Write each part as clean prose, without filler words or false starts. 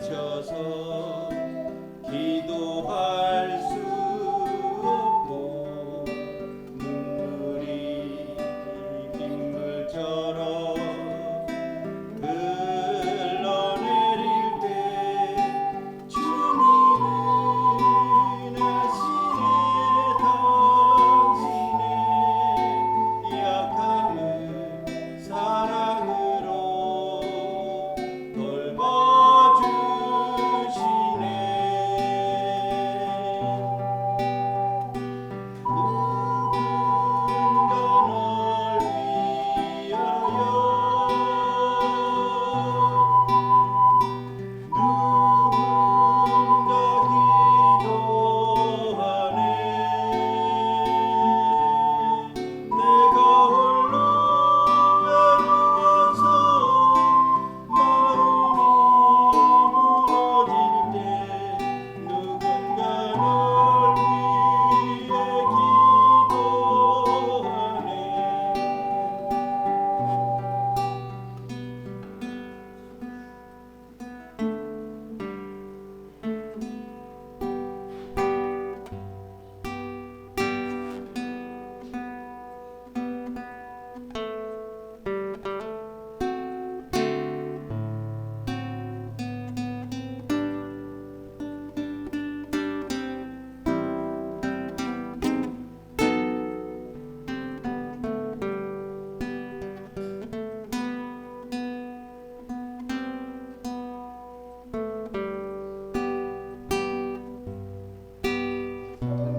지쳐서 기도할 수 없고 눈물이 빗물처럼 흘러내릴 때 주님은 아시네. 당신의 약함을 사랑으로 돌봐주시네. 누군가 널 위하여 누군가 기도하네. 내가 홀로 외로워서 마음이 무너질 때 누군가 널 위해 기도하네.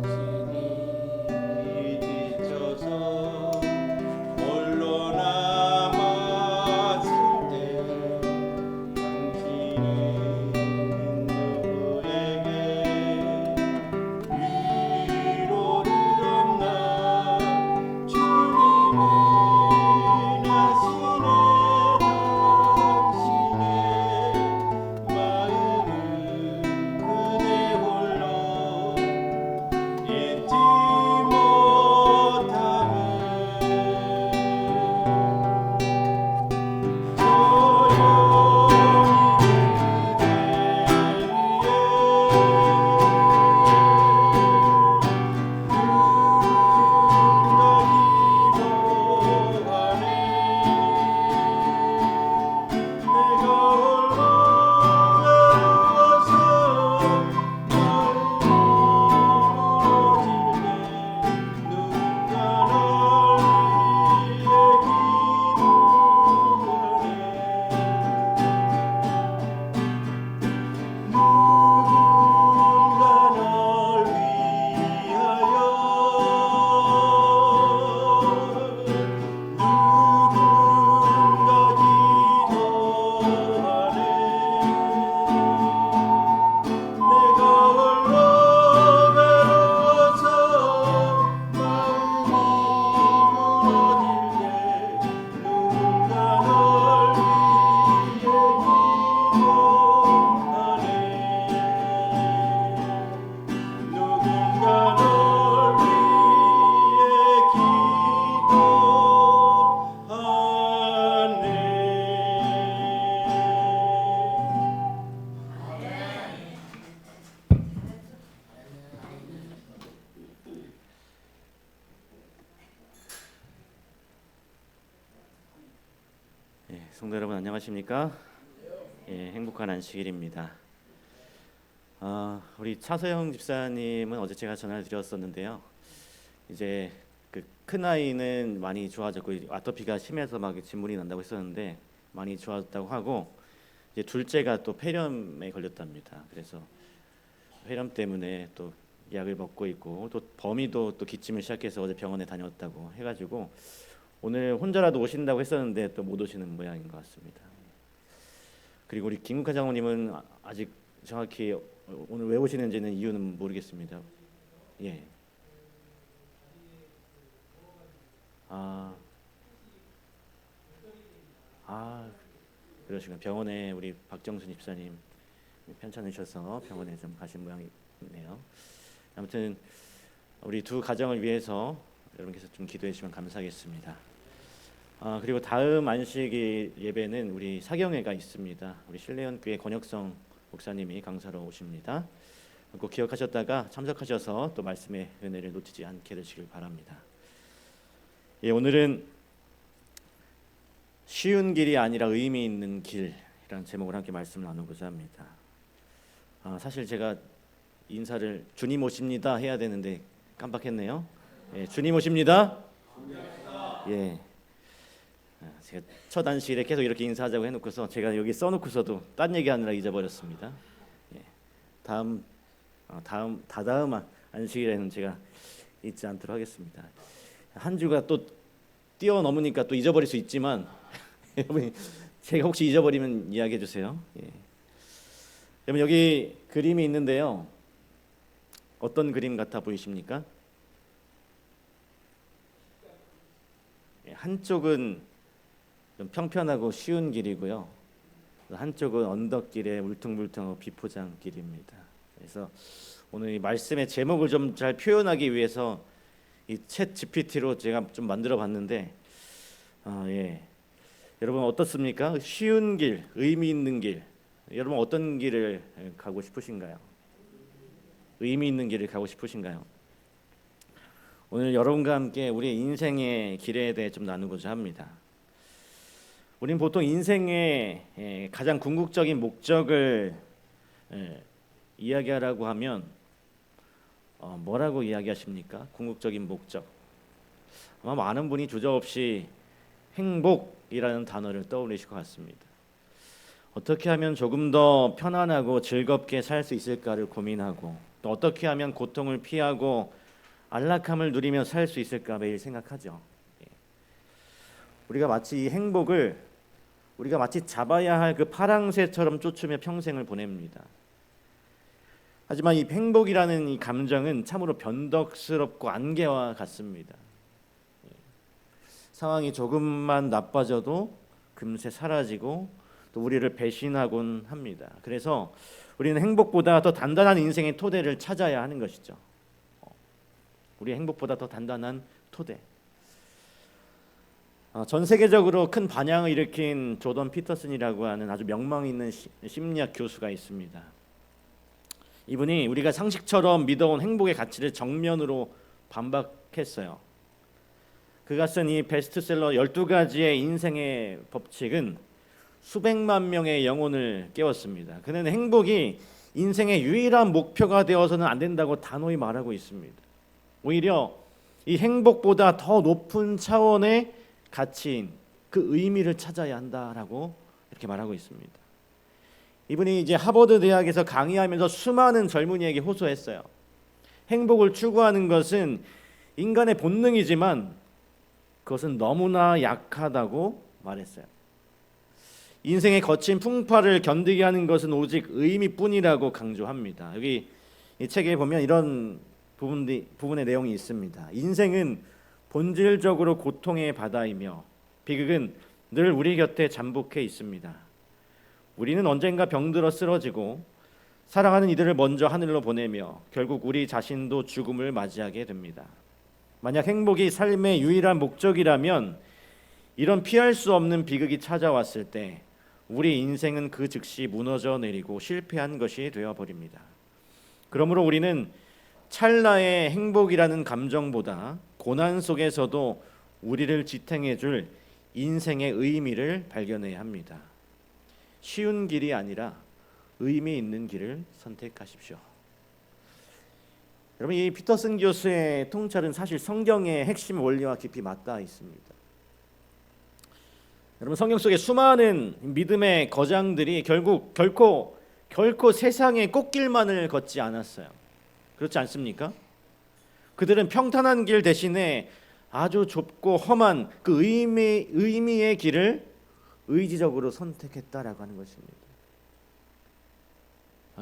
당신이 지쳐서 홀로 남았을 때 당신은 누구에게 위로를 얻나. 주님은 아시네. 당신의 마음을 그대 홀로 잊지 못함을. 성도 여러분 안녕하십니까? 행복한 안식일입니다. 우리 차서영 집사님은 어제 제가 전화를 드렸었는데요. 이제 그 큰 아이는 많이 좋아졌고 아토피가 심해서 막 진물이 난다고 했었는데 많이 좋아졌다고 하고 이제 둘째가 또 폐렴에 걸렸답니다. 그래서 폐렴 때문에 또 약을 먹고 있고 또 범이도 또 기침을 시작해서 어제 병원에 다녔다고 해가지고 오늘 혼자라도 오신다고 했었는데 또 못 오시는 모양인 것 같습니다. 그리고 우리 김국환 장모님은 아직 정확히 오늘 왜 오시는지는 이유는 모르겠습니다. 예. 그러시군요. 병원에 우리 박정순 집사님 편찮으셔서 병원에 좀 가신 모양이네요. 아무튼 우리 두 가정을 위해서 여러분께서 좀 기도해 주시면 감사하겠습니다. 그리고 다음 안식 예배는 우리 사경회가 있습니다. 우리 신례연교회 권혁성 목사님이 강사로 오십니다. 꼭 기억하셨다가 참석하셔서 또 말씀의 은혜를 놓치지 않게 되시길 바랍니다. 예, 오늘은 쉬운 길이 아니라 의미 있는 길이라는 제목으로 함께 말씀을 나누고자 합니다. 사실 제가 인사를 주님 오십니다 해야 되는데 깜빡했네요. 예, 주님 오십니다. 예, 제가 첫 안식일에 계속 이렇게 인사하자고 해놓고서 제가 여기 써놓고서도 딴 얘기하느라 잊어버렸습니다. 예, 다다음 안식일에는 제가 잊지 않도록 하겠습니다. 한 주가 또 뛰어넘으니까 또 잊어버릴 수 있지만 여러분, 제가 혹시 잊어버리면 이야기해 주세요. 예. 여러분, 여기 그림이 있는데요. 어떤 그림 같아 보이십니까? 예, 한쪽은 좀 평편하고 쉬운 길이고요. 한쪽은 언덕길에 울퉁불퉁하고 비포장 길입니다. 그래서 오늘 이 말씀의 제목을 좀 잘 표현하기 위해서 이 챗 GPT로 제가 좀 만들어 봤는데, 예. 여러분 어떻습니까? 쉬운 길, 의미 있는 길. 여러분 어떤 길을 가고 싶으신가요? 의미 있는 길을 가고 싶으신가요? 오늘 여러분과 함께 우리 인생의 길에 대해 좀 나누고자 합니다. 우리는 보통 인생의 가장 궁극적인 목적을 이야기하라고 하면 뭐라고 이야기하십니까? 궁극적인 목적. 아마 많은 분이 주저없이 행복이라는 단어를 떠올리실 것 같습니다. 어떻게 하면 조금 더 편안하고 즐겁게 살 수 있을까를 고민하고, 또 어떻게 하면 고통을 피하고 안락함을 누리며 살 수 있을까 매일 생각하죠. 우리가 마치 이 행복을 우리가 마치 잡아야 할 그 파랑새처럼 쫓으며 평생을 보냅니다. 하지만 이 행복이라는 이 감정은 참으로 변덕스럽고 안개와 같습니다. 상황이 조금만 나빠져도 금세 사라지고 또 우리를 배신하곤 합니다. 그래서 우리는 행복보다 더 단단한 인생의 토대를 찾아야 하는 것이죠. 우리 행복보다 더 단단한 토대. 전 세계적으로 큰 반향을 일으킨 조던 피터슨이라고 하는 아주 명망 있는 심리학 교수가 있습니다. 이분이 우리가 상식처럼 믿어온 행복의 가치를 정면으로 반박했어요. 그가 쓴 이 베스트셀러 12가지의 인생의 법칙은 수백만 명의 영혼을 깨웠습니다. 그는 행복이 인생의 유일한 목표가 되어서는 안 된다고 단호히 말하고 있습니다. 오히려 이 행복보다 더 높은 차원의 가치인 그 의미를 찾아야 한다라고 이렇게 말하고 있습니다. 이분이 이제 하버드 대학에서 강의하면서 수많은 젊은이에게 호소했어요. 행복을 추구하는 것은 인간의 본능이지만 그것은 너무나 약하다고 말했어요. 인생의 거친 풍파를 견디게 하는 것은 오직 의미뿐이라고 강조합니다. 여기 이 책에 보면 이런 부분의 내용이 있습니다. 인생은 본질적으로 고통의 바다이며 비극은 늘 우리 곁에 잠복해 있습니다. 우리는 언젠가 병들어 쓰러지고 사랑하는 이들을 먼저 하늘로 보내며 결국 우리 자신도 죽음을 맞이하게 됩니다. 만약 행복이 삶의 유일한 목적이라면 이런 피할 수 없는 비극이 찾아왔을 때 우리 인생은 그 즉시 무너져 내리고 실패한 것이 되어버립니다. 그러므로 우리는 찰나의 행복이라는 감정보다 고난 속에서도 우리를 지탱해줄 인생의 의미를 발견해야 합니다. 쉬운 길이 아니라 의미 있는 길을 선택하십시오. 여러분, 이 피터슨 교수의 통찰은 사실 성경의 핵심 원리와 깊이 맞닿아 있습니다. 여러분, 성경 속에 수많은 믿음의 거장들이 결코 세상의 꽃길만을 걷지 않았어요. 그렇지 않습니까? 그들은 평탄한 길 대신에 아주 좁고 험한 그 의미의 길을 의지적으로 선택했다라고 하는 것입니다.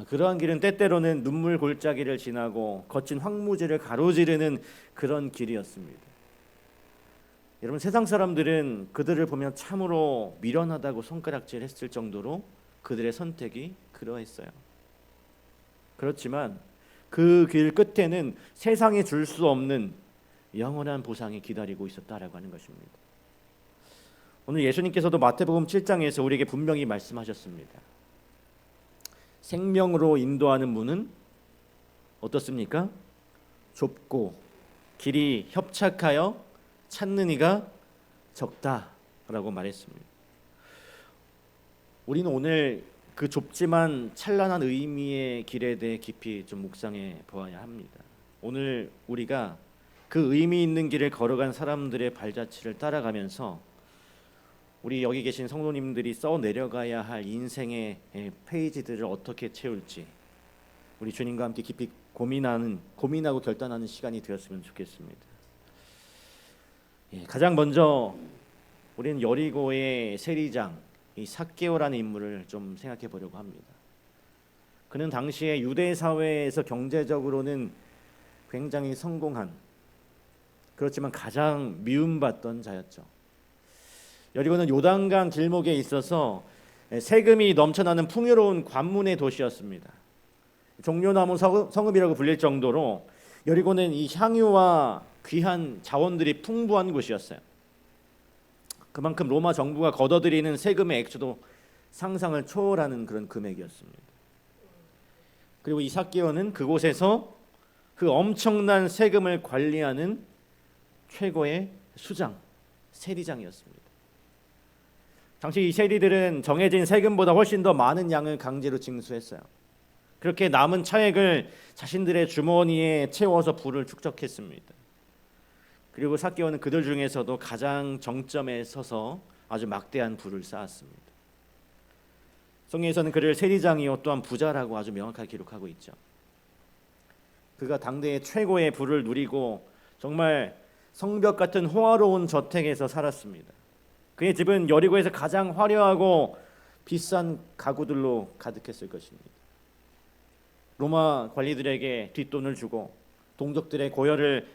그러한 길은 때때로는 눈물 골짜기를 지나고 거친 황무지를 가로지르는 그런 길이었습니다. 여러분, 세상 사람들은 그들을 보면 참으로 미련하다고 손가락질했을 정도로 그들의 선택이 그러했어요. 그렇지만 그 길 끝에는 세상이 줄 수 없는 영원한 보상이 기다리고 있었다라고 하는 것입니다. 오늘 예수님께서도 마태복음 7장에서 우리에게 분명히 말씀하셨습니다. 생명으로 인도하는 문은 어떻습니까? 좁고 길이 협착하여 찾는 이가 적다라고 말했습니다. 우리는 오늘 그 좁지만 찬란한 의미의 길에 대해 깊이 좀 묵상해 보아야 합니다. 오늘 우리가 그 의미 있는 길을 걸어간 사람들의 발자취를 따라가면서 우리 여기 계신 성도님들이 써 내려가야 할 인생의 페이지들을 어떻게 채울지 우리 주님과 함께 깊이 고민하고 결단하는 시간이 되었으면 좋겠습니다. 가장 먼저 우리는 여리고의 세리장 이 삭개오라는 인물을 좀 생각해 보려고 합니다. 그는 당시에 유대 사회에서 경제적으로는 굉장히 성공한, 그렇지만 가장 미움받던 자였죠. 여리고는 요단강 길목에 있어서 세금이 넘쳐나는 풍요로운 관문의 도시였습니다. 종려나무 성읍이라고 불릴 정도로 여리고는 이 향유와 귀한 자원들이 풍부한 곳이었어요. 그만큼 로마 정부가 걷어들이는 세금의 액수도 상상을 초월하는 그런 금액이었습니다. 그리고 이 삭개오는 그곳에서 그 엄청난 세금을 관리하는 최고의 수장, 세리장이었습니다. 당시 이 세리들은 정해진 세금보다 훨씬 더 많은 양을 강제로 징수했어요. 그렇게 남은 차액을 자신들의 주머니에 채워서 부를 축적했습니다. 그리고 삭개오는 그들 중에서도 가장 정점에 서서 아주 막대한 부를 쌓았습니다. 성경에서는 그를 세리장이요 또한 부자라고 아주 명확하게 기록하고 있죠. 그가 당대의 최고의 부를 누리고 정말 성벽 같은 호화로운 저택에서 살았습니다. 그의 집은 여리고에서 가장 화려하고 비싼 가구들로 가득했을 것입니다. 로마 관리들에게 뒷돈을 주고 동족들의 고열을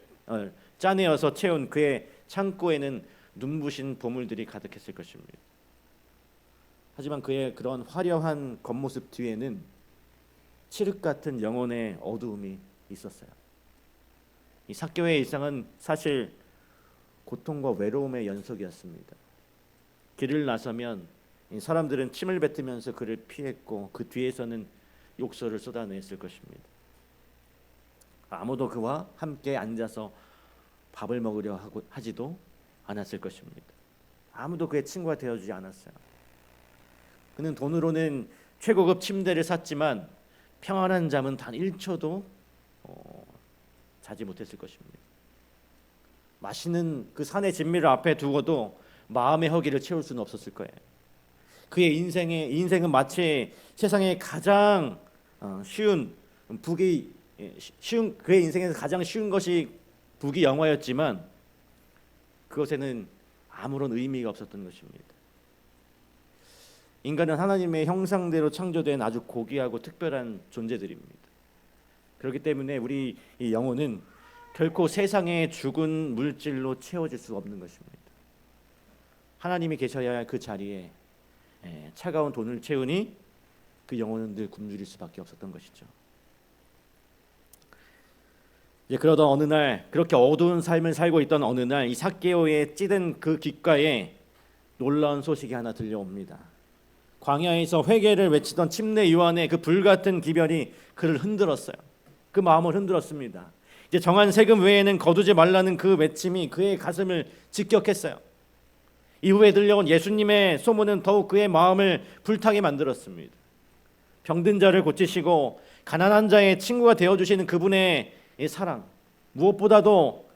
짜내어서 채운 그의 창고에는 눈부신 보물들이 가득했을 것입니다. 하지만 그의 그런 화려한 겉모습 뒤에는 칠흑 같은 영혼의 어두움이 있었어요. 이 삭개오의 일상은 사실 고통과 외로움의 연속이었습니다. 길을 나서면 사람들은 침을 뱉으면서 그를 피했고 그 뒤에서는 욕설을 쏟아냈을 것입니다. 아무도 그와 함께 앉아서 밥을 먹으려 하지도 않았을 것입니다. 아무도 그의 친구가 되어주지 않았어요. 그는 돈으로는 최고급 침대를 샀지만 평안한 잠은 단 1초도 자지 못했을 것입니다. 맛있는 그 산의 진미를 앞에 두고도 마음의 허기를 채울 수는 없었을 거예요. 그의 인생은 마치 세상에 가장 쉬운 그의 인생에서 가장 쉬운 것이 부귀 영화였지만 그것에는 아무런 의미가 없었던 것입니다. 인간은 하나님의 형상대로 창조된 아주 고귀하고 특별한 존재들입니다. 그렇기 때문에 우리 이 영혼은 결코 세상의 죽은 물질로 채워질 수 없는 것입니다. 하나님이 계셔야 할 그 자리에 차가운 돈을 채우니 그 영혼은 늘 굶주릴 수밖에 없었던 것이죠. 그러던 어느 날, 그렇게 어두운 삶을 살고 있던 어느 날, 이 삭개오의 찌든 그 귓가에 놀라운 소식이 하나 들려옵니다. 광야에서 회개를 외치던 침례 요한의 그 불같은 기별이 그를 흔들었어요. 그 마음을 흔들었습니다. 이제 정한 세금 외에는 거두지 말라는 그 외침이 그의 가슴을 직격했어요. 이후에 들려온 예수님의 소문은 더욱 그의 마음을 불타게 만들었습니다. 병든 자를 고치시고 가난한 자의 친구가 되어주시는 그분의 사랑, 무엇보다도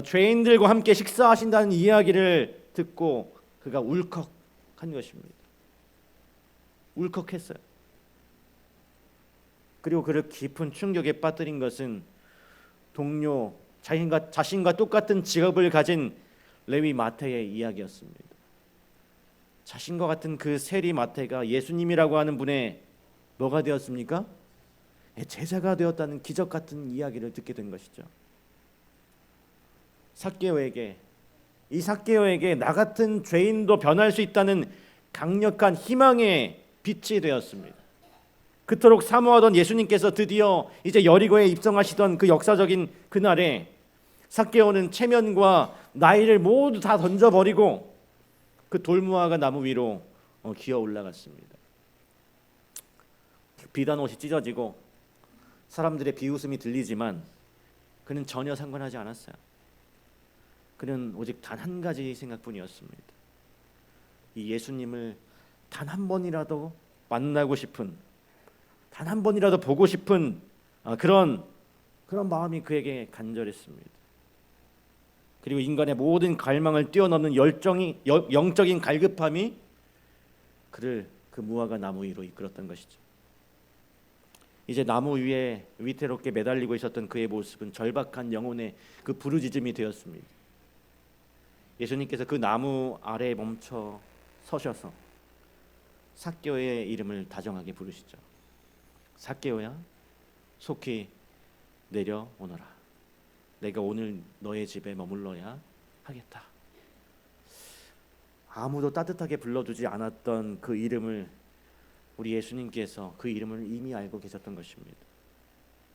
죄인들과 함께 식사하신다는 이야기를 듣고 그가 울컥한 것입니다. 울컥했어요. 그리고 그를 깊은 충격에 빠뜨린 것은 동료, 자신과 똑같은 직업을 가진 레위 마태의 이야기였습니다. 자신과 같은 그 세리 마태가 예수님이라고 하는 분의 뭐가 되었습니까? 제자가 되었다는 기적 같은 이야기를 듣게 된 것이죠. 이 삭개오에게 나 같은 죄인도 변할 수 있다는 강력한 희망의 빛이 되었습니다. 그토록 사모하던 예수님께서 드디어 이제 여리고에 입성하시던 그 역사적인 그날에 삭개오는 체면과 나이를 모두 다 던져버리고 그 돌무화과 나무 위로 기어 올라갔습니다. 비단 옷이 찢어지고 사람들의 비웃음이 들리지만 그는 전혀 상관하지 않았어요. 그는 오직 단 한 가지 생각뿐이었습니다. 이 예수님을 단 한 번이라도 만나고 싶은, 단 한 번이라도 보고 싶은 그런 마음이 그에게 간절했습니다. 그리고 인간의 모든 갈망을 뛰어넘는 영적인 갈급함이 그를 그 무화과 나무 위로 이끌었던 것이죠. 이제 나무 위에 위태롭게 매달리고 있었던 그의 모습은 절박한 영혼의 그 부르짖음이 되었습니다. 예수님께서 그 나무 아래에 멈춰 서셔서 삭개오의 이름을 다정하게 부르시죠. 삭개오야, 속히 내려오너라. 내가 오늘 너의 집에 머물러야 하겠다. 아무도 따뜻하게 불러주지 않았던 그 이름을 우리 예수님께서 그 이름을 이미 알고 계셨던 것입니다.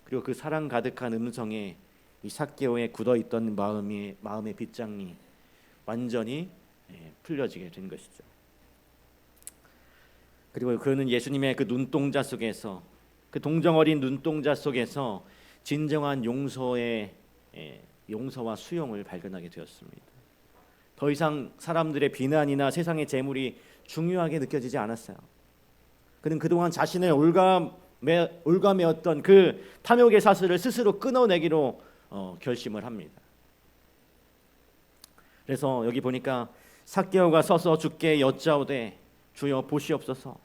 그리고 그 사랑 가득한 음성에 이 삭개오에 굳어있던 마음의 빗장이 완전히 풀려지게 된 것이죠. 그리고 그는 예수님의 그 눈동자 속에서, 그 동정어린 눈동자 속에서 진정한 용서와 수용을 발견하게 되었습니다. 더 이상 사람들의 비난이나 세상의 재물이 중요하게 느껴지지 않았어요. 그는 그동안 자신의 올가매었던 그 탐욕의 사슬을 스스로 끊어내기로 결심을 합니다. 그래서 여기 보니까 삭개오가 서서 주께 여짜오되 주여 보시옵소서,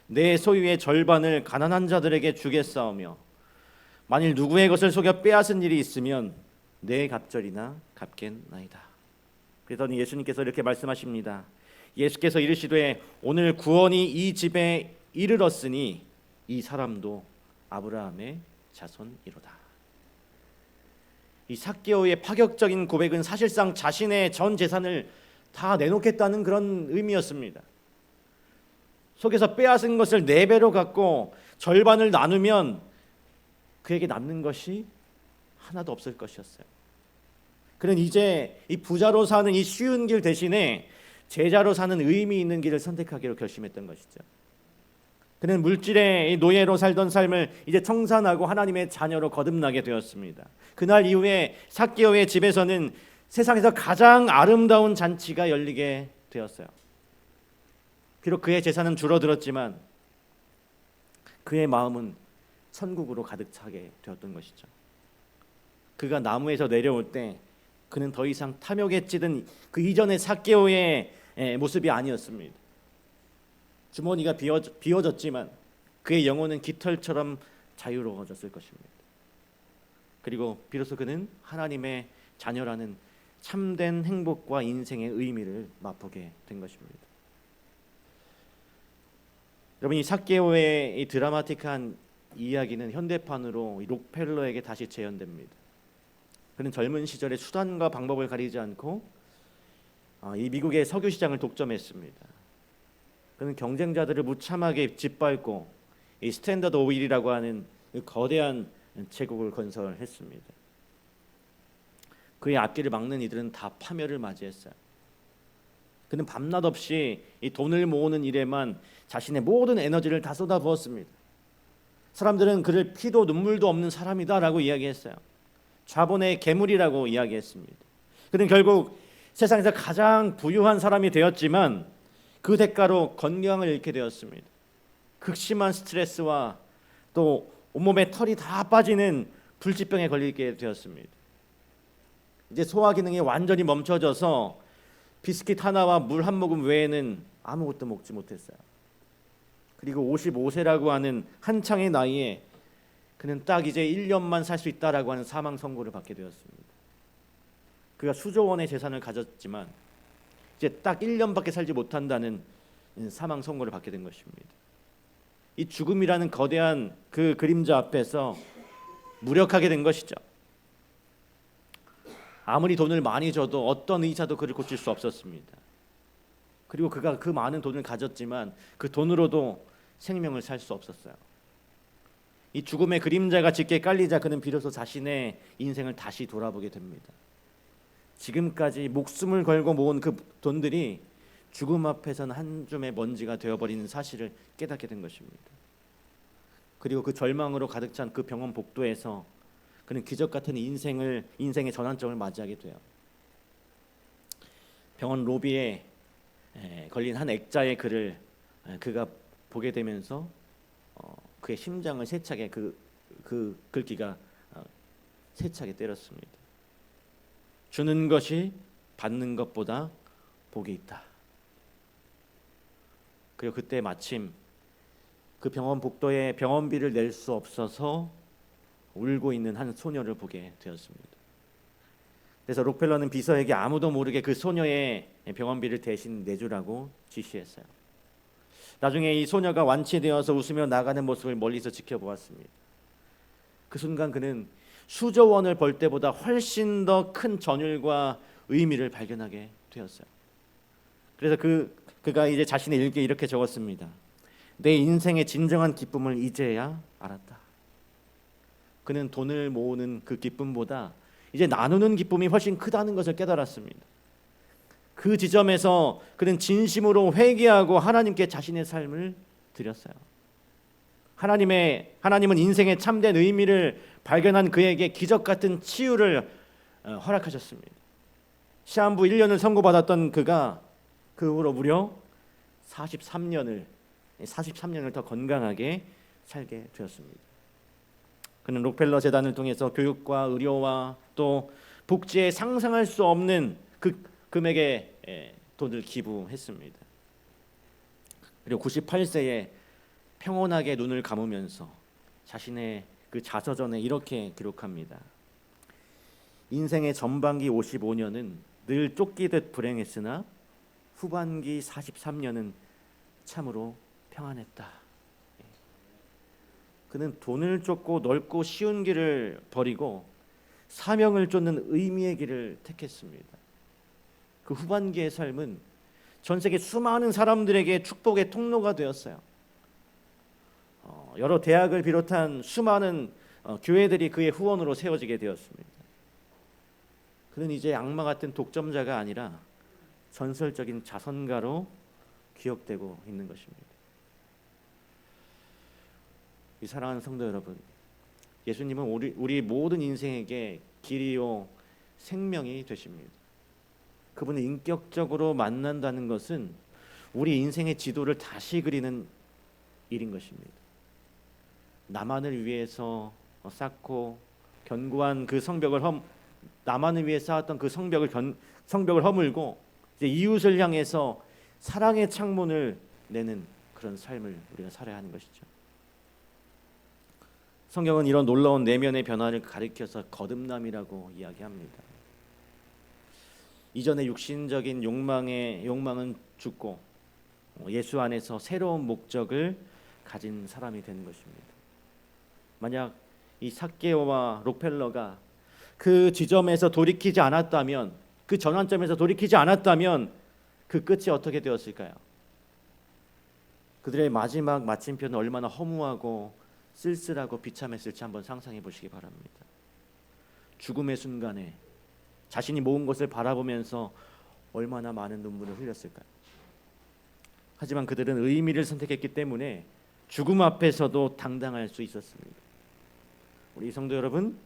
내 소유의 절반을 가난한 자들에게 주겠사오며 만일 누구의 것을 속여 빼앗은 일이 있으면 내 갑절이나 갚겠나이다. 그랬더니 예수님께서 이렇게 말씀하십니다. 예수께서 이르시되 오늘 구원이 이 집에 이르렀으니 이 사람도 아브라함의 자손이로다. 이 삭개오의 파격적인 고백은 사실상 자신의 전 재산을 다 내놓겠다는 그런 의미였습니다. 속에서 빼앗은 것을 4배로 갖고 절반을 나누면 그에게 남는 것이 하나도 없을 것이었어요. 그는 이제 이 부자로 사는 이 쉬운 길 대신에 제자로 사는 의미 있는 길을 선택하기로 결심했던 것이죠. 그는 물질의 노예로 살던 삶을 이제 청산하고 하나님의 자녀로 거듭나게 되었습니다. 그날 이후에 삭개오의 집에서는 세상에서 가장 아름다운 잔치가 열리게 되었어요. 비록 그의 재산은 줄어들었지만 그의 마음은 천국으로 가득 차게 되었던 것이죠. 그가 나무에서 내려올 때 그는 더 이상 탐욕에 찌든 그 이전의 삭개오의 모습이 아니었습니다. 주머니가 비워졌지만 그의 영혼은 깃털처럼 자유로워졌을 것입니다. 그리고 비로소 그는 하나님의 자녀라는 참된 행복과 인생의 의미를 맛보게 된 것입니다. 여러분, 이 삭개오의 이 드라마틱한 이야기는 현대판으로 록펠러에게 다시 재현됩니다. 그는 젊은 시절에 수단과 방법을 가리지 않고 이 미국의 석유 시장을 독점했습니다. 그는 경쟁자들을 무참하게 짓밟고 이 스탠더드 오일이라고 하는 거대한 제국을 건설했습니다. 그의 앞길을 막는 이들은 다 파멸을 맞이했어요. 그는 밤낮 없이 이 돈을 모으는 일에만 자신의 모든 에너지를 다 쏟아부었습니다. 사람들은 그를 피도 눈물도 없는 사람이다라고 이야기했어요. 자본의 괴물이라고 이야기했습니다. 그는 결국 세상에서 가장 부유한 사람이 되었지만 그 대가로 건강을 잃게 되었습니다. 극심한 스트레스와 또 온몸에 털이 다 빠지는 불치병에 걸리게 되었습니다. 이제 소화 기능이 완전히 멈춰져서 비스킷 하나와 물 한 모금 외에는 아무것도 먹지 못했어요. 그리고 55세라고 하는 한창의 나이에 그는 딱 이제 1년만 살 수 있다라고 하는 사망 선고를 받게 되었습니다. 그가 수조 원의 재산을 가졌지만 이제 딱 1년밖에 살지 못한다는 사망 선고를 받게 된 것입니다. 이 죽음이라는 거대한 그 그림자 앞에서 무력하게 된 것이죠. 아무리 돈을 많이 줘도 어떤 의사도 그를 고칠 수 없었습니다. 그리고 그가 그 많은 돈을 가졌지만 그 돈으로도 생명을 살 수 없었어요. 이 죽음의 그림자가 짙게 깔리자 그는 비로소 자신의 인생을 다시 돌아보게 됩니다. 지금까지 목숨을 걸고 모은 그 돈들이 죽음 앞에서는 한 줌의 먼지가 되어버리는 사실을 깨닫게 된 것입니다. 그리고 그 절망으로 가득 찬 그 병원 복도에서 그는 기적 같은 인생의 전환점을 맞이하게 돼요. 병원 로비에 걸린 한 액자의 글을 그가 보게 되면서 그의 심장을 세차게 그 글귀가 세차게 때렸습니다. 주는 것이 받는 것보다 복이 있다. 그리고 그때 마침 그 병원 복도에 병원비를 낼 수 없어서 울고 있는 한 소녀를 보게 되었습니다. 그래서 록펠러는 비서에게 아무도 모르게 그 소녀의 병원비를 대신 내주라고 지시했어요. 나중에 이 소녀가 완치되어서 웃으며 나가는 모습을 멀리서 지켜보았습니다. 그 순간 그는 수조 원을 벌 때보다 훨씬 더 큰 전율과 의미를 발견하게 되었어요. 그래서 그가 이제 자신의 일기에 이렇게 적었습니다. 내 인생의 진정한 기쁨을 이제야 알았다. 그는 돈을 모으는 그 기쁨보다 이제 나누는 기쁨이 훨씬 크다는 것을 깨달았습니다. 그 지점에서 그는 진심으로 회개하고 하나님께 자신의 삶을 드렸어요. 하나님은 인생의 참된 의미를 발견한 그에게 기적 같은 치유를 허락하셨습니다. 시한부 1년을 선고받았던 그가 그 후로 무려 43년을 더 건강하게 살게 되었습니다. 그는 록펠러 재단을 통해서 교육과 의료와 또 복지에 상상할 수 없는 그 금액의 돈을 기부했습니다. 그리고 98세에 평온하게 눈을 감으면서 자신의 그 자서전에 이렇게 기록합니다. 인생의 전반기 55년은 늘 쫓기듯 불행했으나 후반기 43년은 참으로 평안했다. 그는 돈을 쫓고 넓고 쉬운 길을 버리고 사명을 쫓는 의미의 길을 택했습니다. 그 후반기의 삶은 전 세계 수많은 사람들에게 축복의 통로가 되었어요. 여러 대학을 비롯한 수많은 교회들이 그의 후원으로 세워지게 되었습니다. 그는 이제 악마 같은 독점자가 아니라 전설적인 자선가로 기억되고 있는 것입니다. 이 사랑하는 성도 여러분, 예수님은 우리 모든 인생에게 길이요 생명이 되십니다. 그분을 인격적으로 만난다는 것은 우리 인생의 지도를 다시 그리는 일인 것입니다. 나만을 위해서 쌓고 견고한 그 성벽을 나만을 위해 쌓았던 그 성벽을 허물고 이제 이웃을 향해서 사랑의 창문을 내는 그런 삶을 우리가 살아야 하는 것이죠. 성경은 이런 놀라운 내면의 변화를 가리켜서 거듭남이라고 이야기합니다. 이전의 육신적인 욕망은 죽고 예수 안에서 새로운 목적을 가진 사람이 되는 것입니다. 만약 이 삭개오와 록펠러가 그 지점에서 돌이키지 않았다면, 그 전환점에서 돌이키지 않았다면 그 끝이 어떻게 되었을까요? 그들의 마지막 마침표는 얼마나 허무하고 쓸쓸하고 비참했을지 한번 상상해 보시기 바랍니다. 죽음의 순간에 자신이 모은 것을 바라보면서 얼마나 많은 눈물을 흘렸을까요? 하지만 그들은 의미를 선택했기 때문에 죽음 앞에서도 당당할 수 있었습니다. 우리 성도 여러분,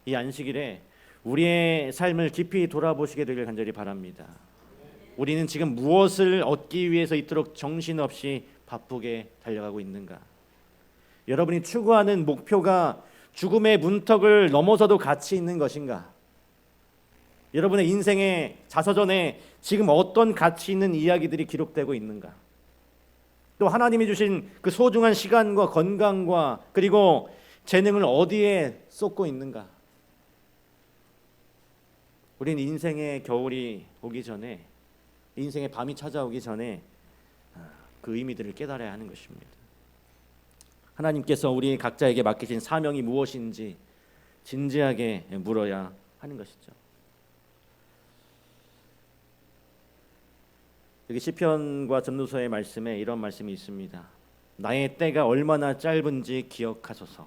이 안식일에 우리의 삶을 깊이 돌아보시게 되길 간절히 바랍니다. 우리는 지금 무엇을 얻기 위해서 이토록 정신없이 바쁘게 달려가고 있는가? 여러분이 추구하는 목표가 죽음의 문턱을 넘어서도 가치 있는 것인가? 여러분의 인생의 자서전에 지금 어떤 가치 있는 이야기들이 기록되고 있는가? 또 하나님이 주신 그 소중한 시간과 건강과 그리고 재능을 어디에 쏟고 있는가? 우리는 인생의 겨울이 오기 전에, 인생의 밤이 찾아오기 전에 그 의미들을 깨달아야 하는 것입니다. 하나님께서 우리 각자에게 맡기신 사명이 무엇인지 진지하게 물어야 하는 것이죠. 여기 시편과 전도서의 말씀에 이런 말씀이 있습니다. 나의 때가 얼마나 짧은지 기억하소서.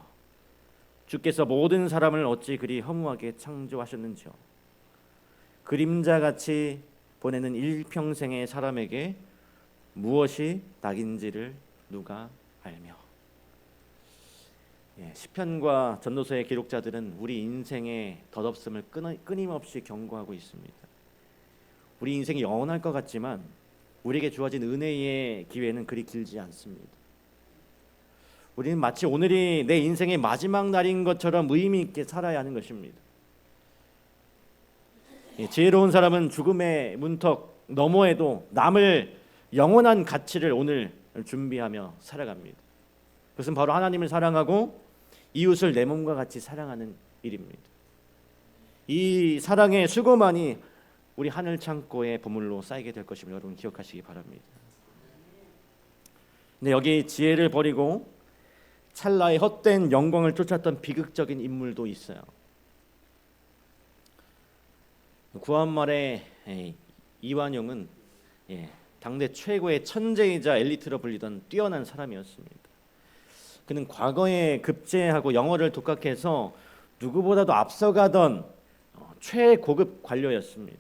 주께서 모든 사람을 어찌 그리 허무하게 창조하셨는지요. 그림자같이 보내는 일평생의 사람에게 무엇이 낙인지를 누가 알며. 시편과 전도서의 기록자들은 우리 인생의 덧없음을 끊임없이 경고하고 있습니다. 우리 인생이 영원할 것 같지만 우리에게 주어진 은혜의 기회는 그리 길지 않습니다. 우리는 마치 오늘이 내 인생의 마지막 날인 것처럼 의미 있게 살아야 하는 것입니다. 지혜로운 사람은 죽음의 문턱 너머에도 남을 영원한 가치를 오늘 준비하며 살아갑니다. 그것은 바로 하나님을 사랑하고 이웃을 내 몸과 같이 사랑하는 일입니다. 이 사랑의 수고만이 우리 하늘 창고의 보물로 쌓이게 될 것임을 여러분 기억하시기 바랍니다. 근데 여기 지혜를 버리고 찰나의 헛된 영광을 쫓았던 비극적인 인물도 있어요. 구한말의 이완용은 당대 최고의 천재이자 엘리트로 불리던 뛰어난 사람이었습니다. 그는 과거에 급제하고 영어를 독학해서 누구보다도 앞서가던 최고급 관료였습니다.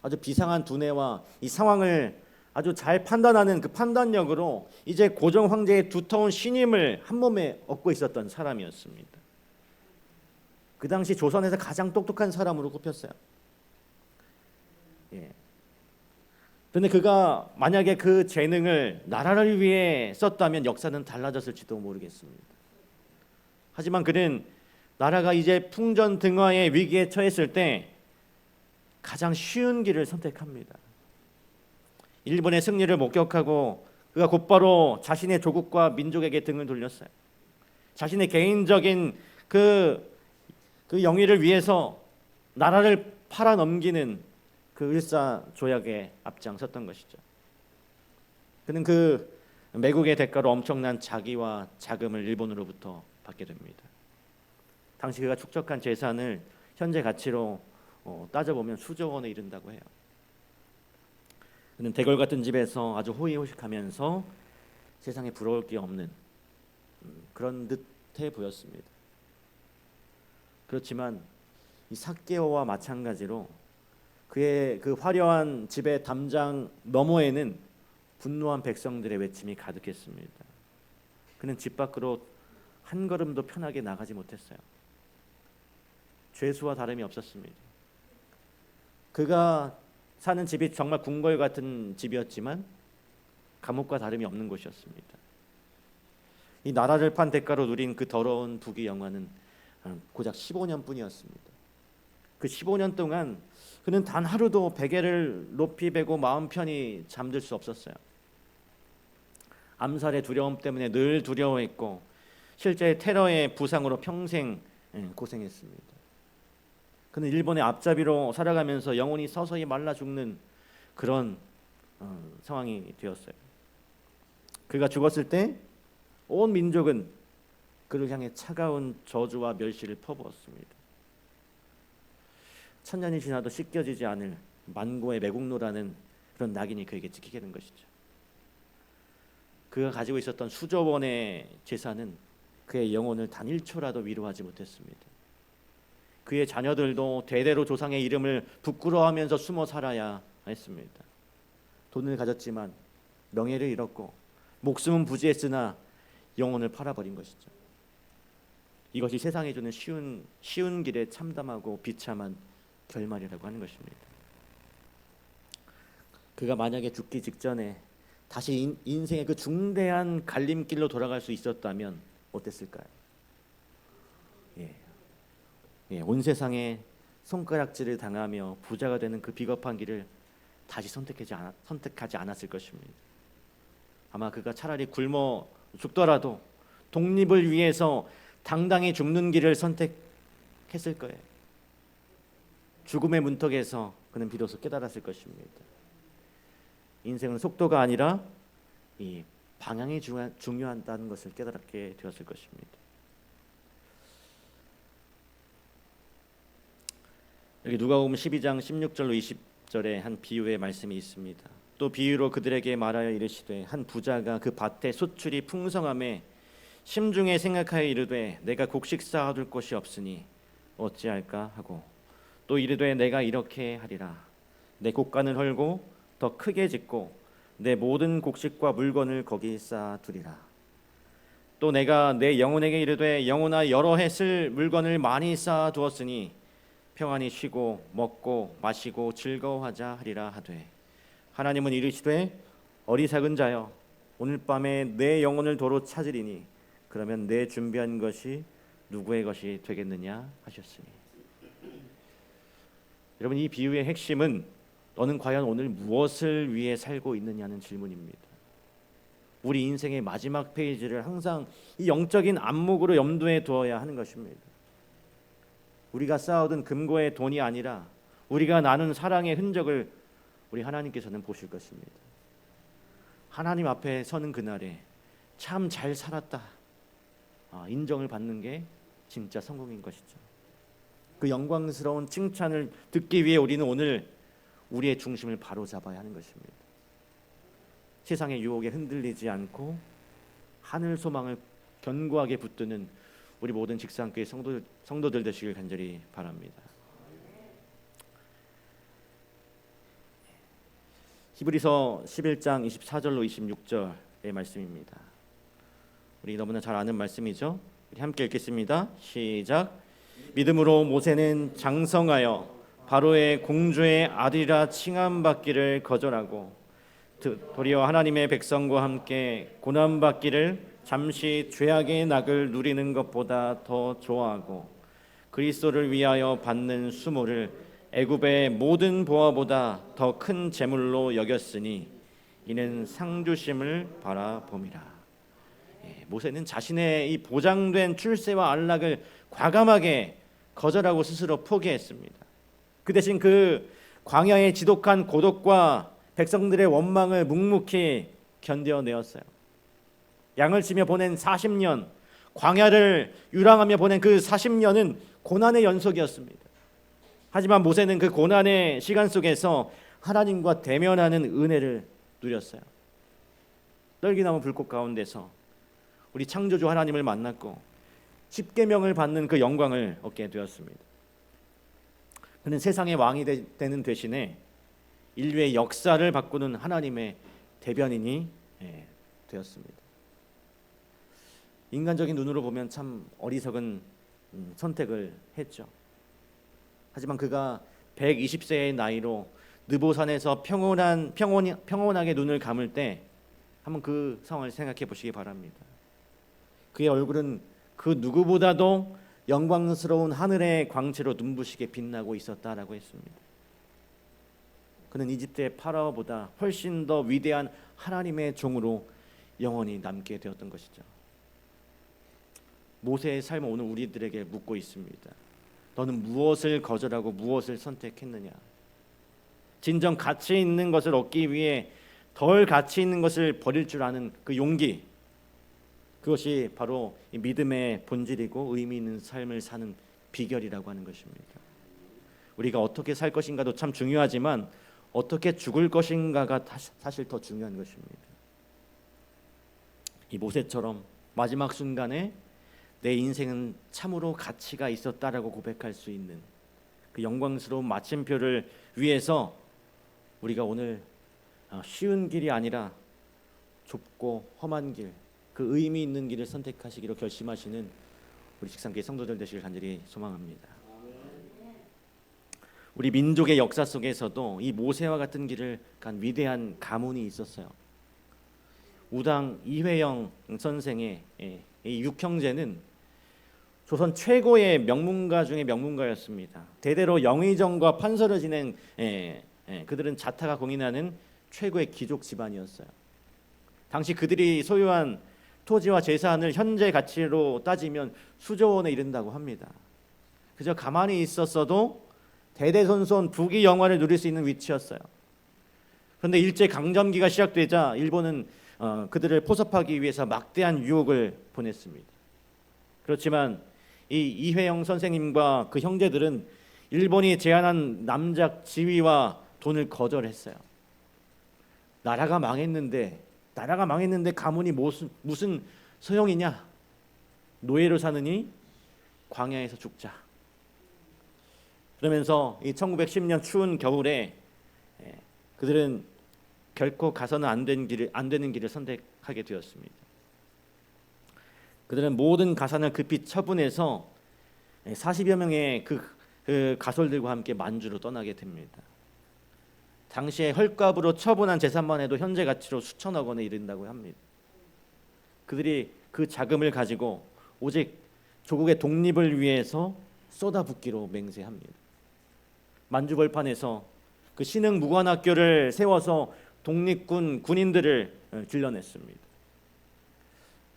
아주 비상한 두뇌와 이 상황을 아주 잘 판단하는 그 판단력으로 이제 고종 황제의 두터운 신임을 한 몸에 얻고 있었던 사람이었습니다. 그 당시 조선에서 가장 똑똑한 사람으로 꼽혔어요. 그런데 그가 만약에 그 재능을 나라를 위해 썼다면 역사는 달라졌을지도 모르겠습니다. 하지만 그는 나라가 이제 풍전등화의 위기에 처했을 때 가장 쉬운 길을 선택합니다. 일본의 승리를 목격하고 그가 곧바로 자신의 조국과 민족에게 등을 돌렸어요. 자신의 개인적인 그 영위를 위해서 나라를 팔아넘기는 그 일사조약에 앞장섰던 것이죠. 그는 그 매국의 대가로 엄청난 자기와 자금을 일본으로부터 받게 됩니다. 당시 그가 축적한 재산을 현재 가치로 따져보면 수조 원에 이른다고 해요. 그는 대궐 같은 집에서 아주 호의호식하면서 세상에 부러울 게 없는 그런 듯해 보였습니다. 그렇지만 이 삭개오와 마찬가지로 그의 그 화려한 집의 담장 너머에는 분노한 백성들의 외침이 가득했습니다. 그는 집 밖으로 한 걸음도 편하게 나가지 못했어요. 죄수와 다름이 없었습니다. 그가 사는 집이 정말 궁궐 같은 집이었지만 감옥과 다름이 없는 곳이었습니다. 이 나라를 판 대가로 누린 그 더러운 부귀 영화는 고작 15년뿐이었습니다. 그 15년 동안 그는 단 하루도 베개를 높이 베고 마음 편히 잠들 수 없었어요. 암살의 두려움 때문에 늘 두려워했고 실제 테러의 부상으로 평생 고생했습니다. 그는 일본의 앞잡이로 살아가면서 영혼이 서서히 말라 죽는 그런 상황이 되었어요. 그가 죽었을 때 온 민족은 그를 향해 차가운 저주와 멸시를 퍼부었습니다. 천년이 지나도 씻겨지지 않을 만고의 매국노라는 그런 낙인이 그에게 찍히게 된 것이죠. 그가 가지고 있었던 수조 원의 재산은 그의 영혼을 단 1초라도 위로하지 못했습니다. 그의 자녀들도 대대로 조상의 이름을 부끄러워하면서 숨어 살아야 했습니다. 돈을 가졌지만 명예를 잃었고 목숨은 부지했으나 영혼을 팔아버린 것이죠. 이것이 세상에 주는 쉬운 길에 참담하고 비참한 결말이라고 하는 것입니다. 그가 만약에 죽기 직전에 다시 인생의 그 중대한 갈림길로 돌아갈 수 있었다면 어땠을까요? 온 세상에 손가락질을 당하며 부자가 되는 그 비겁한 길을 다시 선택하지 않았을 것입니다. 아마 그가 차라리 굶어 죽더라도 독립을 위해서 당당히 죽는 길을 선택했을 거예요. 죽음의 문턱에서 그는 비로소 깨달았을 것입니다. 인생은 속도가 아니라 이 방향이 중요하다는 것을 깨달게 되었을 것입니다. 여기 누가복음 12장 16절로 20절에 한 비유의 말씀이 있습니다. 또 비유로 그들에게 말하여 이르시되 한 부자가 그 밭에 소출이 풍성함에 심중에 생각하여 이르되 내가 곡식 쌓아둘 곳이 없으니 어찌할까 하고 또 이르되 내가 이렇게 하리라 내 곡간을 헐고 더 크게 짓고 내 모든 곡식과 물건을 거기 쌓아두리라. 또 내가 내 영혼에게 이르되 영혼아 여러 해 쓸 물건을 많이 쌓아 두었으니 평안히 쉬고 먹고 마시고 즐거워하자 하리라 하되 하나님은 이르시되 어리석은 자여 오늘 밤에 내 영혼을 도로 찾으리니 그러면 내 준비한 것이 누구의 것이 되겠느냐 하셨으니. 여러분, 이 비유의 핵심은 너는 과연 오늘 무엇을 위해 살고 있느냐는 질문입니다. 우리 인생의 마지막 페이지를 항상 이 영적인 안목으로 염두에 두어야 하는 것입니다. 우리가 쌓아둔 금고의 돈이 아니라 우리가 나눈 사랑의 흔적을 우리 하나님께서는 보실 것입니다. 하나님 앞에 서는 그날에 참 잘 살았다 인정을 받는 게 진짜 성공인 것이죠. 그 영광스러운 칭찬을 듣기 위해 우리는 오늘 우리의 중심을 바로잡아야 하는 것입니다. 세상의 유혹에 흔들리지 않고 하늘 소망을 견고하게 붙드는 우리 모든 직상교회 성도들 되시길 간절히 바랍니다. 히브리서 11장 24절로 26절의 말씀입니다. 우리 너무나 잘 아는 말씀이죠. 우리 함께 읽겠습니다. 시작. 믿음으로 모세는 장성하여 바로의 공주의 아들이라 칭함받기를 거절하고 도리어 하나님의 백성과 함께 고난받기를 잠시 죄악의 낙을 누리는 것보다 더 좋아하고 그리스도를 위하여 받는 수모를 애굽의 모든 보화보다 더 큰 재물로 여겼으니 이는 상 주심을 바라봄이라. 모세는 자신의 이 보장된 출세와 안락을 과감하게 거절하고 스스로 포기했습니다. 그 대신 그 광야의 지독한 고독과 백성들의 원망을 묵묵히 견뎌내었어요. 양을 치며 보낸 40년, 광야를 유랑하며 보낸 그 40년은 고난의 연속이었습니다. 하지만 모세는 그 고난의 시간 속에서 하나님과 대면하는 은혜를 누렸어요. 떨기나무 불꽃 가운데서 우리 창조주 하나님을 만났고 십계명을 받는 그 영광을 얻게 되었습니다. 그는 세상의 왕이 되는 대신에 인류의 역사를 바꾸는 하나님의 대변인이 되었습니다. 인간적인 눈으로 보면 참 어리석은 선택을 했죠. 하지만 그가 120세의 나이로 느보산에서 평온하게 눈을 감을 때 한번 그 상황을 생각해 보시기 바랍니다. 그의 얼굴은 그 누구보다도 영광스러운 하늘의 광채로 눈부시게 빛나고 있었다라고 했습니다. 그는 이집트의 파라오보다 훨씬 더 위대한 하나님의 종으로 영원히 남게 되었던 것이죠. 모세의 삶은 오늘 우리들에게 묻고 있습니다. 너는 무엇을 거절하고 무엇을 선택했느냐? 진정 가치 있는 것을 얻기 위해 덜 가치 있는 것을 버릴 줄 아는 그 용기, 그것이 바로 이 믿음의 본질이고 의미 있는 삶을 사는 비결이라고 하는 것입니다. 우리가 어떻게 살 것인가도 참 중요하지만 어떻게 죽을 것인가가 사실 더 중요한 것입니다. 이 모세처럼 마지막 순간에 내 인생은 참으로 가치가 있었다라고 고백할 수 있는 그 영광스러운 마침표를 위해서 우리가 오늘 쉬운 길이 아니라 좁고 험한 길, 그 의미 있는 길을 선택하시기로 결심하시는 우리 직상교회 성도들 되시길 간절히 소망합니다. 우리 민족의 역사 속에서도 이 모세와 같은 길을 간 위대한 가문이 있었어요. 우당 이회영 선생의 이 육형제는 조선 최고의 명문가 중에 명문가였습니다. 대대로 영의정과 판서를 지낸 그들은 자타가 공인하는 최고의 귀족 집안이었어요. 당시 그들이 소유한 토지와 재산을 현재 가치로 따지면 수조 원에 이른다고 합니다. 그저 가만히 있었어도 대대손손 부귀 영화를 누릴 수 있는 위치였어요. 그런데 일제 강점기가 시작되자 일본은 그들을 포섭하기 위해서 막대한 유혹을 보냈습니다. 그렇지만 이 이회영 선생님과 그 형제들은 일본이 제안한 남작 지위와 돈을 거절했어요. 나라가 망했는데 가문이 무슨 소용이냐? 노예로 사느니 광야에서 죽자. 그러면서 이 1910년 추운 겨울에 그들은 결코 가서는 안 되는 길을 선택하게 되었습니다. 그들은 모든 가산을 급히 처분해서 40여 명의 그 가솔들과 함께 만주로 떠나게 됩니다. 당시에 헐값으로 처분한 재산만 해도 현재 가치로 수천억 원에 이른다고 합니다. 그들이 그 자금을 가지고 오직 조국의 독립을 위해서 쏟아붓기로 맹세합니다. 만주 벌판에서 그 신흥 무관학교를 세워서 독립군 군인들을 길러냈습니다.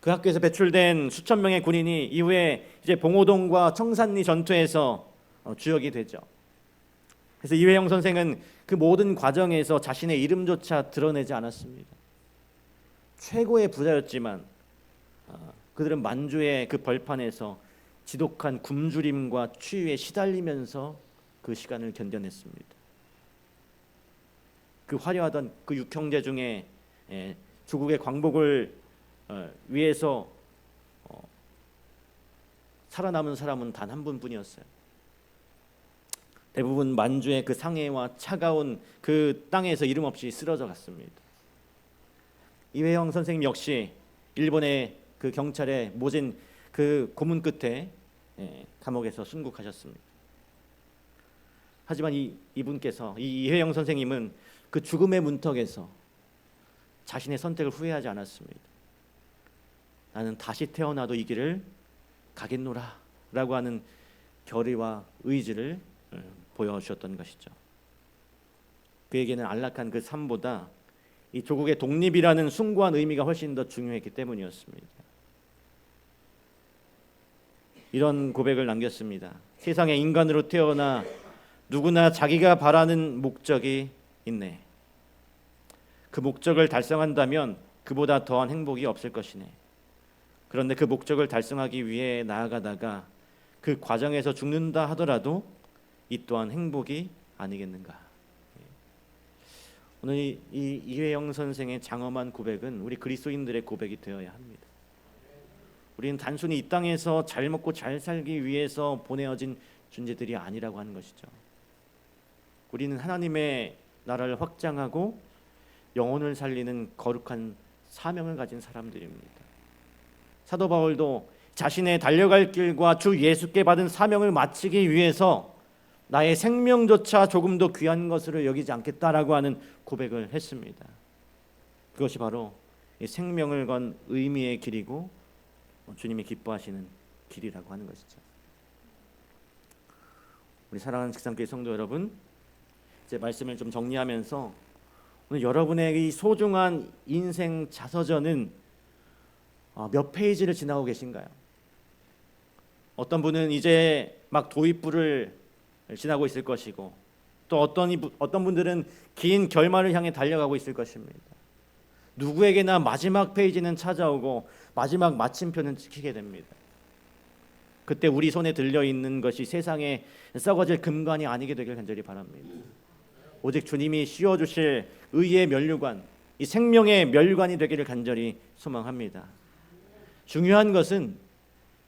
그 학교에서 배출된 수천 명의 군인이 이후에 이제 봉오동과 청산리 전투에서 주역이 되죠. 그래서 이회영 선생은 그 모든 과정에서 자신의 이름조차 드러내지 않았습니다. 최고의 부자였지만 그들은 만주의 그 벌판에서 지독한 굶주림과 추위에 시달리면서 그 시간을 견뎌냈습니다. 그 화려하던 그 육형제 중에 조국의 광복을 위해서 살아남은 사람은 단 한 분뿐이었어요. 대부분 만주의 그 상해와 차가운 그 땅에서 이름 없이 쓰러져 갔습니다. 이회영 선생님 역시 일본의 그 경찰에 모진 그 고문 끝에 감옥에서 순국하셨습니다. 하지만 이분께서 이회영 선생님은 그 죽음의 문턱에서 자신의 선택을 후회하지 않았습니다. 나는 다시 태어나도 이 길을 가겠노라 라고 하는 결의와 의지를 보여주셨던 것이죠. 그에게는 안락한 그 삶보다 이 조국의 독립이라는 숭고한 의미가 훨씬 더 중요했기 때문이었습니다. 이런 고백을 남겼습니다. 세상에 인간으로 태어나 누구나 자기가 바라는 목적이 있네. 그 목적을 달성한다면 그보다 더한 행복이 없을 것이네. 그런데 그 목적을 달성하기 위해 나아가다가 그 과정에서 죽는다 하더라도 이 또한 행복이 아니겠는가. 오늘 이 이회영 선생의 장엄한 고백은 우리 그리스도인들의 고백이 되어야 합니다. 우리는 단순히 이 땅에서 잘 먹고 잘 살기 위해서 보내어진 존재들이 아니라고 하는 것이죠. 우리는 하나님의 나라를 확장하고 영혼을 살리는 거룩한 사명을 가진 사람들입니다. 사도 바울도 자신의 달려갈 길과 주 예수께 받은 사명을 마치기 위해서 나의 생명조차 조금도 귀한 것으로 여기지 않겠다라고 하는 고백을 했습니다. 그것이 바로 이 생명을 건 의미의 길이고 주님이 기뻐하시는 길이라고 하는 것이죠. 우리 사랑하는 직산교회 성도 여러분, 이제 말씀을 좀 정리하면서 오늘 여러분의 이 소중한 인생 자서전은 몇 페이지를 지나고 계신가요? 어떤 분은 이제 막 도입부를 지나고 있을 것이고 또 어떤 분들은 긴 결말을 향해 달려가고 있을 것입니다. 누구에게나 마지막 페이지는 찾아오고 마지막 마침표는 찍히게 됩니다. 그때 우리 손에 들려있는 것이 세상에 썩어질 금관이 아니게 되길 간절히 바랍니다. 오직 주님이 씌워주실 의의 면류관, 이 생명의 면류관이 되기를 간절히 소망합니다. 중요한 것은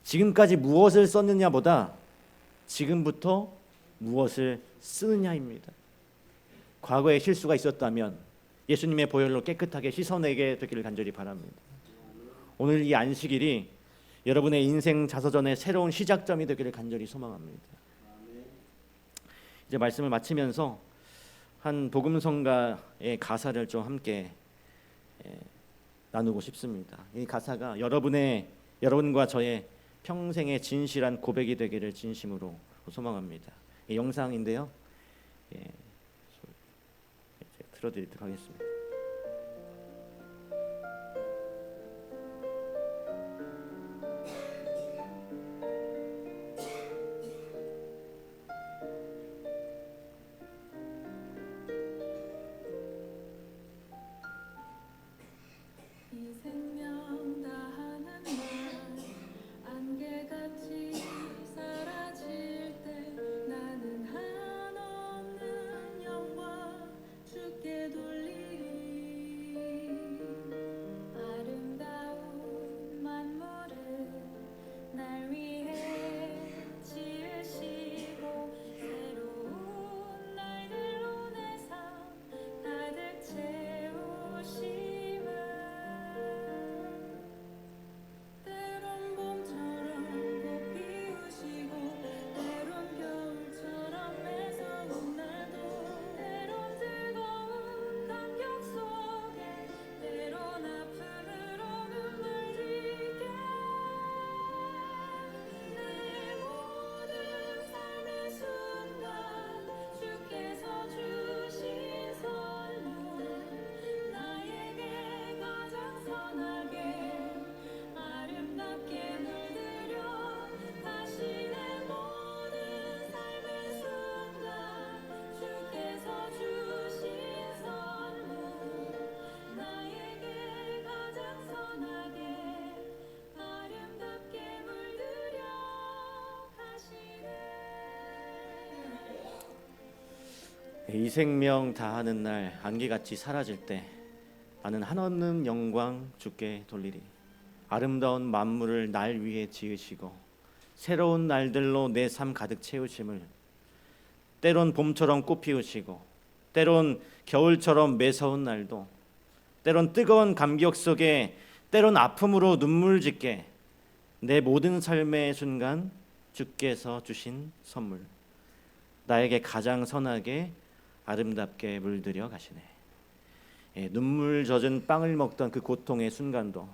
지금까지 무엇을 썼느냐보다 지금부터 무엇을 쓰느냐입니다. 과거에 실수가 있었다면 예수님의 보혈로 깨끗하게 씻어내게 되기를 간절히 바랍니다. 오늘 이 안식일이 여러분의 인생 자서전의 새로운 시작점이 되기를 간절히 소망합니다. 이제 말씀을 마치면서 한 복음성가의 가사를 좀 함께 나누고 싶습니다. 이 가사가 여러분과 저의 평생의 진실한 고백이 되기를 진심으로 소망합니다. 이 영상인데요. 틀어드리도록 하겠습니다. 이 생명 다하는 날 안개같이 사라질 때 나는 한없는 영광 주께 돌리리 이 생명 다하는 날 안개같이 사라질 때 나는 한없는 영광 주께 돌리리. 아름다운 만물을 날 위해 지으시고 새로운 날들로 내 삶 가득 채우심을, 때론 봄처럼 꽃 피우시고 때론 겨울처럼 매서운 날도, 때론 뜨거운 감격 속에 때론 아픔으로 눈물 짓게 내 모든 삶의 순간 주께서 주신 선물, 나에게 가장 선하게 아름답게 물들여 가시네. 눈물 젖은 빵을 먹던 그 고통의 순간도,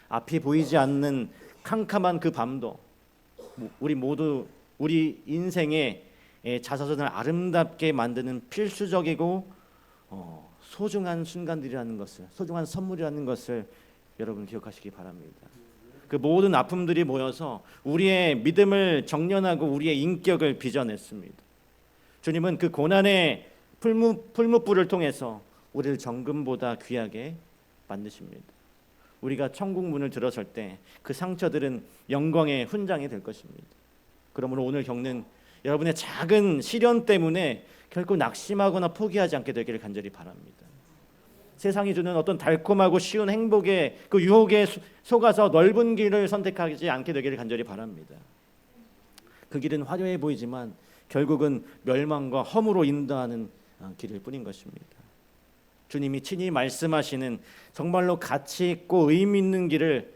앞이 보이지 않는 캄캄한 그 밤도 우리 모두 우리 인생의 자서전을 아름답게 만드는 필수적이고 소중한 순간들이라는 것을, 소중한 선물이라는 것을 여러분 기억하시기 바랍니다. 그 모든 아픔들이 모여서 우리의 믿음을 정련하고 우리의 인격을 빚어냈습니다. 주님은 그 고난의 풀무불을 통해서 우리를 정금보다 귀하게 만드십니다. 우리가 천국 문을 들어설 때 그 상처들은 영광의 훈장이 될 것입니다. 그러므로 오늘 겪는 여러분의 작은 시련 때문에 결코 낙심하거나 포기하지 않게 되기를 간절히 바랍니다. 세상이 주는 어떤 달콤하고 쉬운 행복의 그 유혹에 속아서 넓은 길을 선택하지 않게 되기를 간절히 바랍니다. 그 길은 화려해 보이지만 결국은 멸망과 허무로 인도하는 길일 뿐인 것입니다. 주님이 친히 말씀하시는 정말로 가치 있고 의미 있는 길을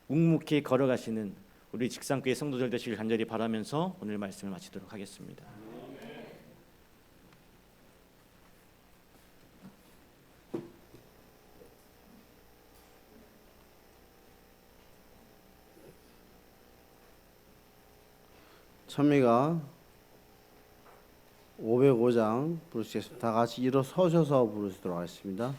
묵묵히 걸어가시는 우리 직산교회 성도들 되시길 간절히 바라면서 오늘 말씀을 마치도록 하겠습니다. 찬미가 505장 부르시겠습니다. 다 같이 일어서셔서 부르시도록 하겠습니다.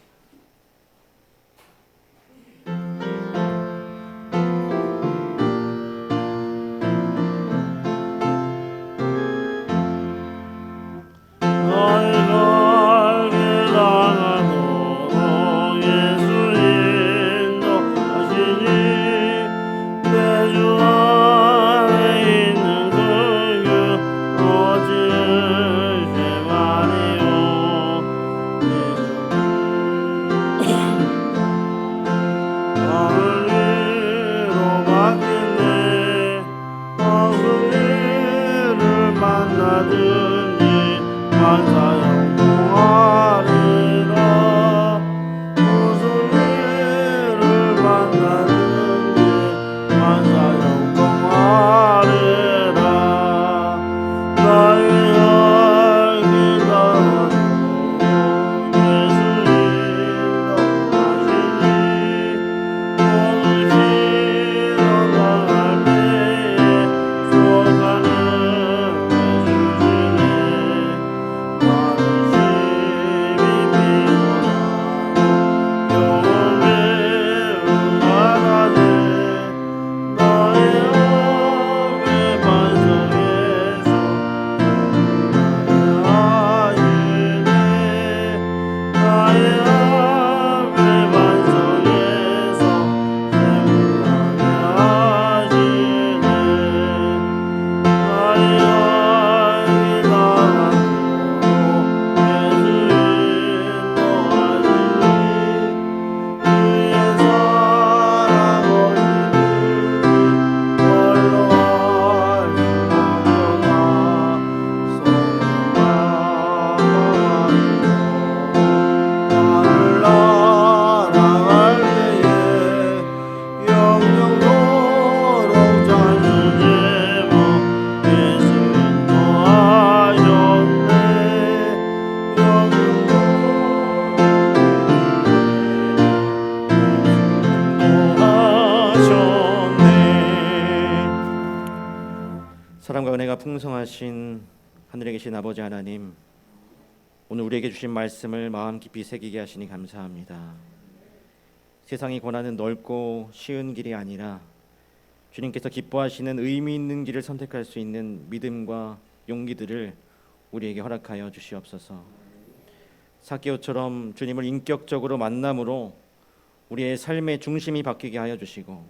사랑과 은혜가 풍성하신 하늘에 계신 아버지 하나님, 오늘 우리에게 주신 말씀을 마음 깊이 새기게 하시니 감사합니다. 세상이 권하는 넓고 쉬운 길이 아니라 주님께서 기뻐하시는 의미 있는 길을 선택할 수 있는 믿음과 용기들을 우리에게 허락하여 주시옵소서. 삭개오처럼 주님을 인격적으로 만남으로 우리의 삶의 중심이 바뀌게 하여 주시고,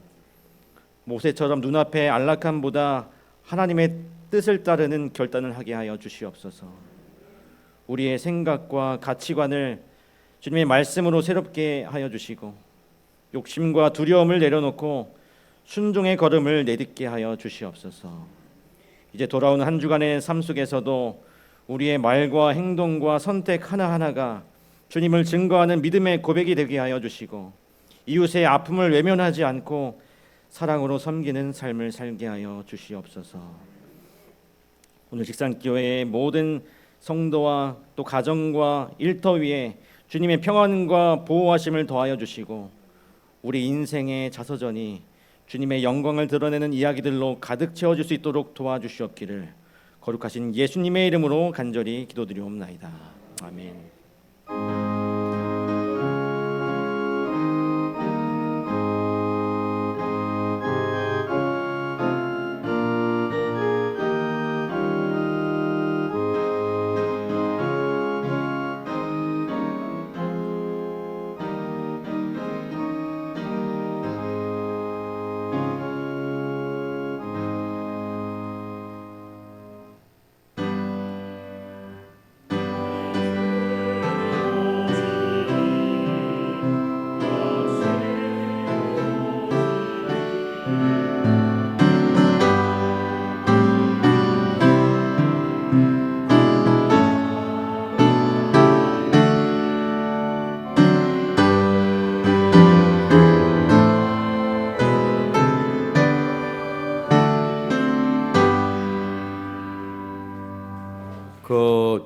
모세처럼 눈앞의 안락함보다 하나님의 뜻을 따르는 결단을 하게 하여 주시옵소서. 우리의 생각과 가치관을 주님의 말씀으로 새롭게 하여 주시고 욕심과 두려움을 내려놓고 순종의 걸음을 내딛게 하여 주시옵소서. 이제 돌아오는 한 주간의 삶 속에서도 우리의 말과 행동과 선택 하나하나가 주님을 증거하는 믿음의 고백이 되게 하여 주시고 이웃의 아픔을 외면하지 않고 사랑으로 섬기는 삶을 살게 하여 주시옵소서. 오늘 직산교회의 모든 성도와 또 가정과 일터 위에 주님의 평안과 보호하심을 더하여 주시고 우리 인생의 자서전이 주님의 영광을 드러내는 이야기들로 가득 채워질 수 있도록 도와주시옵기를 거룩하신 예수님의 이름으로 간절히 기도드리옵나이다. 아멘.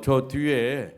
저 뒤에